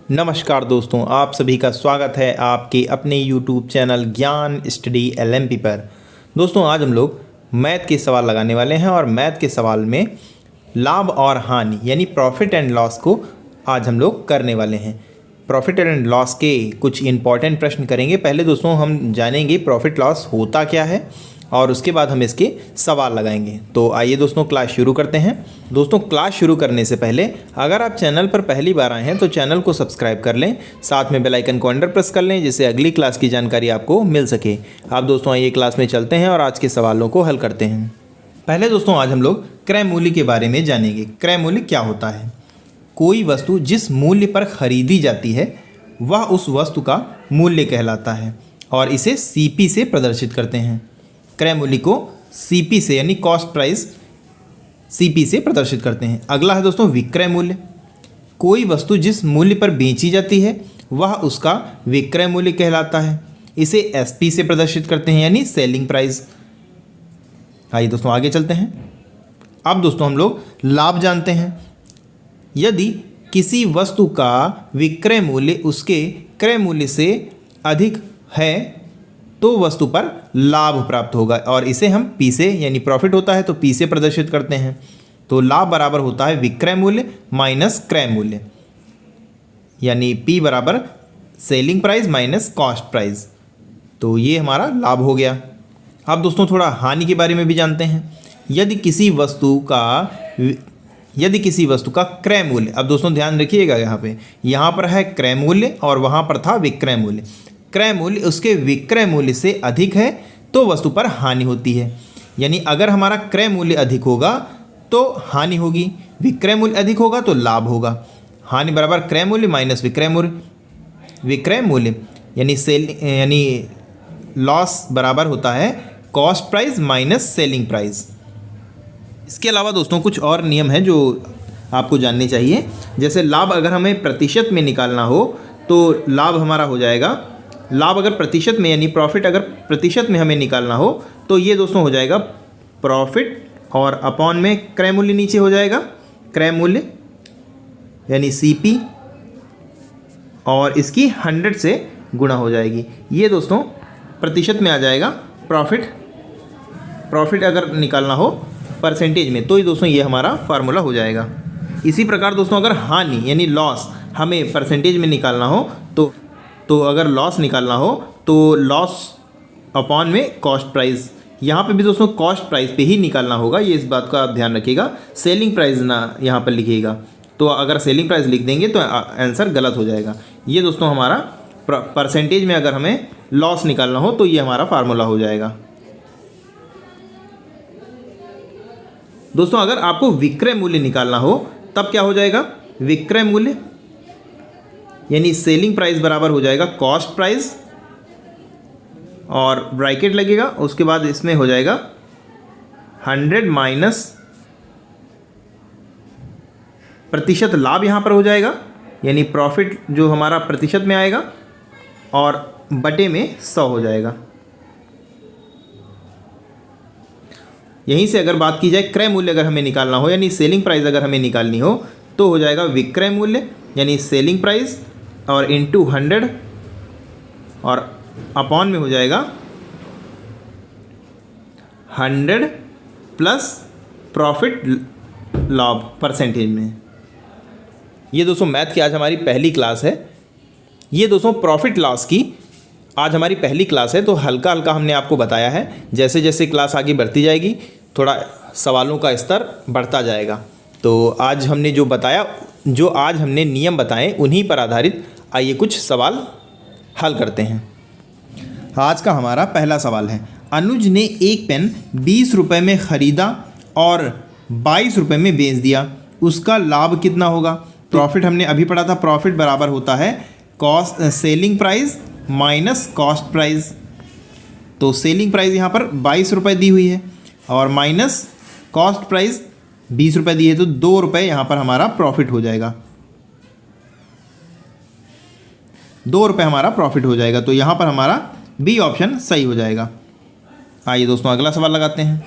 नमस्कार दोस्तों, आप सभी का स्वागत है आपके अपने YouTube चैनल ज्ञान स्टडी LMP पर। दोस्तों आज हम लोग मैथ के सवाल लगाने वाले हैं और मैथ के सवाल में लाभ और हानि यानी प्रॉफिट एंड लॉस को आज हम लोग करने वाले हैं। प्रॉफिट एंड लॉस के कुछ इंपॉर्टेंट प्रश्न करेंगे। पहले दोस्तों हम जानेंगे प्रॉफिट लॉस होता क्या है और उसके बाद हम इसके सवाल लगाएंगे। तो आइए दोस्तों क्लास शुरू करते हैं। दोस्तों क्लास शुरू करने से पहले अगर आप चैनल पर पहली बार आए हैं तो चैनल को सब्सक्राइब कर लें, साथ में बेल आइकन को अंडर प्रेस कर लें जिससे अगली क्लास की जानकारी आपको मिल सके। आप दोस्तों आइए क्लास में चलते हैं और आज के सवालों को हल करते हैं। पहले दोस्तों आज हम लोग क्रय मूल्य के बारे में जानेंगे। क्रय मूल्य क्या होता है? कोई वस्तु जिस मूल्य पर खरीदी जाती है वह उस वस्तु का मूल्य कहलाता है और इसे CP से प्रदर्शित करते हैं। क्रय मूल्य को CP से यानी कॉस्ट प्राइस CP से प्रदर्शित करते हैं। अगला है दोस्तों विक्रय मूल्य। कोई वस्तु जिस मूल्य पर बेची जाती है वह उसका विक्रय मूल्य कहलाता है, इसे SP से प्रदर्शित करते हैं यानी सेलिंग प्राइस। आइए दोस्तों आगे चलते हैं। अब दोस्तों हम लोग लाभ जानते हैं। यदि किसी वस्तु का विक्रय मूल्य उसके क्रय मूल्य से अधिक है तो वस्तु पर लाभ प्राप्त होगा और इसे हम P से यानी प्रॉफिट होता है तो P से प्रदर्शित करते हैं। तो लाभ बराबर होता है विक्रय मूल्य माइनस क्रय मूल्य यानी P बराबर selling price minus cost price. तो ये हमारा लाभ हो गया। अब दोस्तों थोड़ा हानि के बारे में भी जानते हैं। यदि किसी वस्तु का क्रय मूल्य, अब दोस्तों ध्यान रखिएगा यहाँ पर है क्रय मूल्य और वहाँ पर था विक्रय मूल्य। क्रय मूल्य उसके विक्रय मूल्य से अधिक है तो वस्तु पर हानि होती है। यानी अगर हमारा क्रय मूल्य अधिक होगा तो हानि होगी, विक्रय मूल्य अधिक होगा तो लाभ होगा। हानि बराबर क्रय मूल्य माइनस विक्रय मूल्य यानी लॉस बराबर होता है cost price minus selling price. इसके अलावा दोस्तों कुछ और नियम हैं जो आपको जानने चाहिए। जैसे लाभ अगर हमें प्रतिशत में निकालना हो तो लाभ हमारा हो जाएगा, लाभ अगर प्रतिशत में यानी प्रॉफिट अगर प्रतिशत में हमें निकालना हो तो ये दोस्तों हो जाएगा प्रॉफिट और अपॉन में क्रय मूल्य नीचे हो जाएगा क्रय मूल्य यानी CP और इसकी 100 से गुणा हो जाएगी। ये दोस्तों प्रतिशत में आ जाएगा। प्रॉफिट अगर निकालना हो परसेंटेज में तो ये दोस्तों ये हमारा फार्मूला हो जाएगा। इसी प्रकार दोस्तों अगर हानि यानी लॉस हमें परसेंटेज में निकालना हो तो अगर लॉस निकालना हो तो लॉस अपॉन में कॉस्ट प्राइस। यहाँ पे भी दोस्तों कॉस्ट प्राइस पे ही निकालना होगा, ये इस बात का आप ध्यान रखिएगा। सेलिंग प्राइस ना यहाँ पर लिखिएगा, तो अगर सेलिंग प्राइस लिख देंगे तो आंसर गलत हो जाएगा। ये दोस्तों हमारा परसेंटेज में अगर हमें लॉस निकालना हो तो ये हमारा फार्मूला हो जाएगा। दोस्तों अगर आपको विक्रय मूल्य निकालना हो तब क्या हो जाएगा? विक्रय मूल्य यानी सेलिंग प्राइस बराबर हो जाएगा कॉस्ट प्राइस और ब्रैकेट लगेगा, उसके बाद इसमें हो जाएगा 100 माइनस प्रतिशत लाभ यहाँ पर हो जाएगा यानी प्रॉफिट जो हमारा प्रतिशत में आएगा और बटे में 100 हो जाएगा। यहीं से अगर बात की जाए क्रय मूल्य अगर हमें निकालना हो यानी सेलिंग प्राइस अगर हमें निकालनी हो तो हो जाएगा विक्रय मूल्य यानी सेलिंग प्राइस और इंटू 100 और अपॉन में हो जाएगा 100 प्लस प्रॉफिट लाभ परसेंटेज में। ये दोस्तों मैथ की आज हमारी पहली क्लास है। ये दोस्तों प्रॉफिट लॉस की आज हमारी पहली क्लास है, तो हल्का हल्का हमने आपको बताया है। जैसे जैसे क्लास आगे बढ़ती जाएगी थोड़ा सवालों का स्तर बढ़ता जाएगा। तो आज हमने जो आज हमने नियम बताए उन्हीं पर आधारित आइए कुछ सवाल हल करते हैं। आज का हमारा पहला सवाल है, अनुज ने एक पेन 20 रुपये में ख़रीदा और 22 रुपये में बेच दिया, उसका लाभ कितना होगा? प्रॉफिट हमने अभी पढ़ा था, प्रॉफिट बराबर होता है selling price minus cost price. तो सेलिंग प्राइस यहाँ पर 22 रुपये दी हुई है और माइनस कॉस्ट प्राइस 20 रुपये दी है, तो 2 रुपये यहाँ पर हमारा प्रॉफिट हो जाएगा। 2 रुपये हमारा प्रॉफिट हो जाएगा, तो यहाँ पर हमारा B ऑप्शन सही हो जाएगा। आइए दोस्तों अगला सवाल लगाते हैं।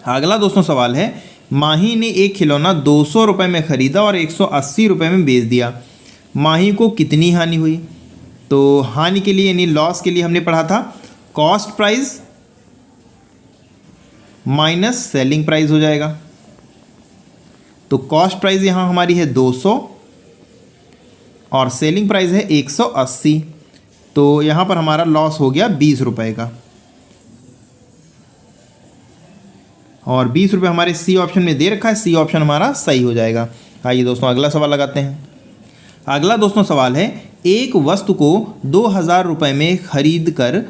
अगला दोस्तों सवाल है, माही ने एक खिलौना 200 रुपये में ख़रीदा और 180 रुपये में बेच दिया, माही को कितनी हानि हुई। तो हानि के लिए यानी लॉस के लिए हमने पढ़ा था cost price minus selling price हो जाएगा। तो कॉस्ट प्राइस यहाँ हमारी है 200 और सेलिंग प्राइस है 180। तो यहाँ पर हमारा लॉस हो गया 20 रुपये का, और 20 रुपये हमारे सी ऑप्शन में दे रखा है, सी ऑप्शन हमारा सही हो जाएगा। आइए दोस्तों अगला सवाल लगाते हैं। अगला दोस्तों सवाल है, एक वस्तु को 2000 रुपये में खरीद कर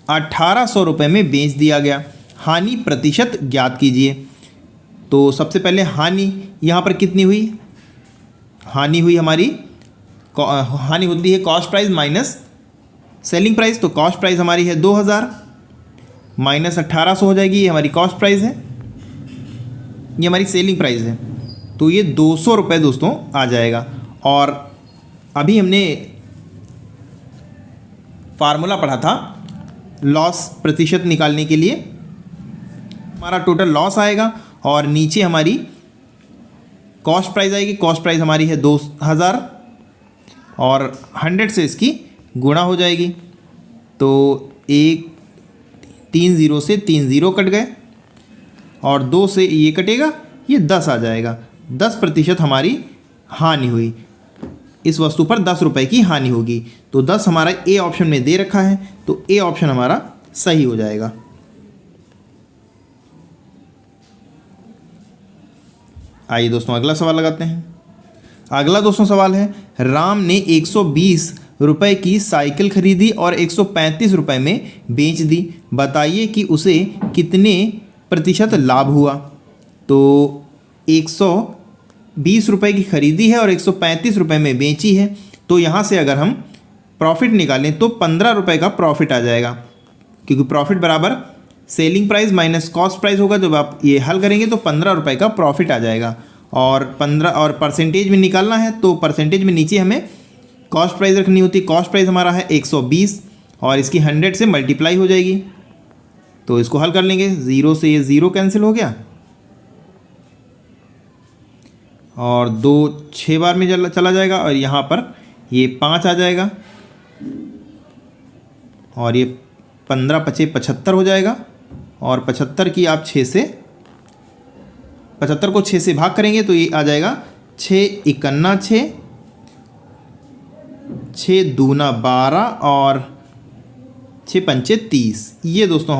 1800 रुपये में बेच दिया गया, हानि प्रतिशत ज्ञात कीजिए। तो सबसे पहले हानि यहाँ पर कितनी हुई, हानि हुई हमारी, हानि होती है cost price minus selling price. तो कॉस्ट प्राइस हमारी है 2000 माइनस 1800 हो जाएगी, ये हमारी कॉस्ट प्राइस है, ये हमारी सेलिंग प्राइस है। तो ये 200 रुपये दोस्तों आ जाएगा। और अभी हमने फार्मूला पढ़ा था लॉस प्रतिशत निकालने के लिए, हमारा टोटल लॉस आएगा और नीचे हमारी कॉस्ट प्राइस आएगी। कॉस्ट प्राइस हमारी है 2000 और 100 से इसकी गुणा हो जाएगी। तो 3 0 से 3 0 कट गए और 2 से ये कटेगा, ये 10 आ जाएगा। 10% हमारी हानि हुई, इस वस्तु पर 10 रुपये की हानि होगी। तो 10 हमारा ए ऑप्शन में दे रखा है, तो ए ऑप्शन हमारा सही हो जाएगा। आइए दोस्तों अगला सवाल लगाते हैं। अगला दोस्तों सवाल है, राम ने 120 रुपये की साइकिल खरीदी और 135 रुपये में बेच दी, बताइए कि उसे कितने प्रतिशत लाभ हुआ। तो 120 रुपये की खरीदी है और 135 रुपये में बेची है, तो यहाँ से अगर हम प्रॉफिट निकालें तो 15 रुपये का प्रॉफिट आ जाएगा, क्योंकि प्रॉफिट बराबर selling price minus cost price होगा। जब आप ये हल करेंगे तो 15 रुपये का प्रॉफिट आ जाएगा। और 15 और परसेंटेज में निकालना है, तो परसेंटेज में नीचे हमें कॉस्ट प्राइस रखनी होती है। कॉस्ट प्राइस हमारा है 120 और इसकी 100 से मल्टीप्लाई हो जाएगी। तो इसको हल कर लेंगे, 0 से ये 0 कैंसिल हो गया और 2 6 बार में चला जाएगा और यहाँ पर ये 5 आ जाएगा और ये 15 5 75 हो जाएगा। और 75 की आप 75 को 6 से भाग करेंगे तो ये आ जाएगा 6 51 6, 6 दूना 12 और 6 पंचे 30। ये दोस्तों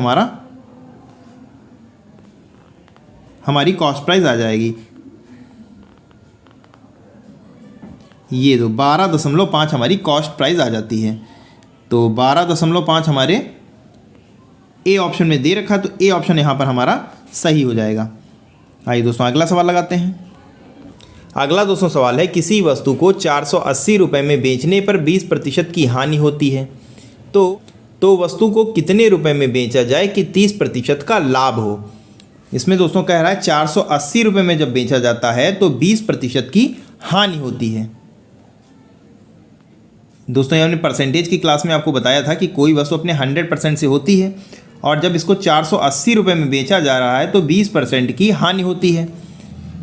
हमारी कॉस्ट प्राइस आ जाएगी। ये दो 12.5 हमारी कॉस्ट प्राइस आ जाती है। तो 12.5 हमारे ए ऑप्शन में दे रखा, तो ए ऑप्शन यहाँ पर हमारा सही हो जाएगा। आइए दोस्तों अगला सवाल लगाते हैं। अगला दोस्तों सवाल है, किसी वस्तु को 480 रुपये में बेचने पर 20% की हानि होती है, तो वस्तु को कितने रुपए में बेचा जाए कि 30% का लाभ हो। इसमें दोस्तों कह रहा है 480 रुपये में जब बेचा जाता है तो 20% की हानि होती है। दोस्तों हमने परसेंटेज की क्लास में आपको बताया था कि कोई वस्तु अपने 100% से होती है और जब इसको 480 रुपये में बेचा जा रहा है तो 20% की हानि होती है।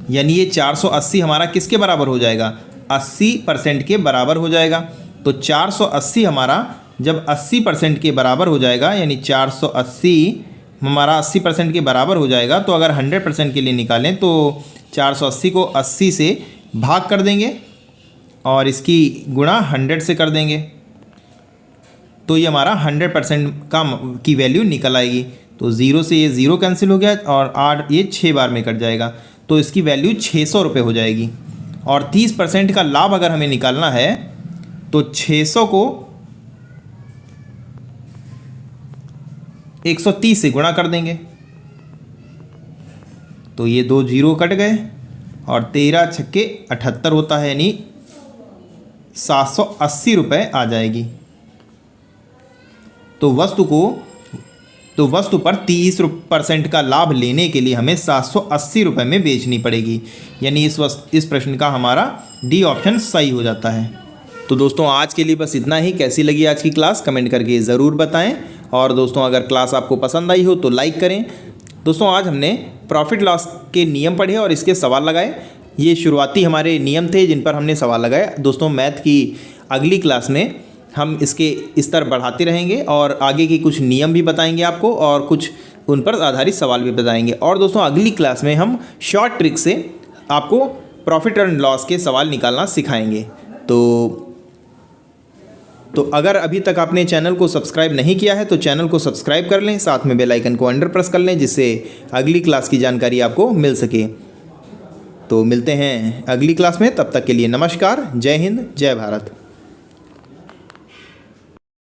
यानी ये 480 हमारा किसके बराबर हो जाएगा, 80% के बराबर हो जाएगा। तो 480 हमारा जब 80% के बराबर हो जाएगा, यानी 480 हमारा 80% के बराबर हो जाएगा, तो अगर 100% के लिए निकालें तो 480 को 80 से भाग कर देंगे और इसकी गुणा 100 से कर देंगे, तो ये हमारा 100% की वैल्यू निकल आएगी। तो 0 से ये 0 कैंसिल हो गया और 8 ये 6 बार में कट जाएगा, तो इसकी वैल्यू 600 रुपये हो जाएगी। और 30% का लाभ अगर हमें निकालना है तो 600 को 130 से गुणा कर देंगे, तो ये 2 0 कट गए और 13 छक्के 78 होता है, यानी 780 रुपये आ जाएगी। तो वस्तु पर 30% का लाभ लेने के लिए हमें 780 रुपये में बेचनी पड़ेगी, यानी इस प्रश्न का हमारा डी ऑप्शन सही हो जाता है। तो दोस्तों आज के लिए बस इतना ही। कैसी लगी आज की क्लास कमेंट करके ज़रूर बताएं, और दोस्तों अगर क्लास आपको पसंद आई हो तो लाइक करें। दोस्तों आज हमने प्रॉफिट लॉस के नियम पढ़े और इसके सवाल लगाए। ये शुरुआती हमारे नियम थे जिन पर हमने सवाल लगाए। दोस्तों मैथ की अगली क्लास में हम इसके स्तर बढ़ाते रहेंगे और आगे के कुछ नियम भी बताएंगे आपको और कुछ उन पर आधारित सवाल भी बताएंगे। और दोस्तों अगली क्लास में हम शॉर्ट ट्रिक से आपको प्रॉफिट एंड लॉस के सवाल निकालना सिखाएंगे। तो अगर अभी तक आपने चैनल को सब्सक्राइब नहीं किया है तो चैनल को सब्सक्राइब कर लें, साथ में बेल आइकन को अंडर प्रेस कर लें जिससे अगली क्लास की जानकारी आपको मिल सके। तो मिलते हैं अगली क्लास में, तब तक के लिए नमस्कार, जय हिंद, जय भारत।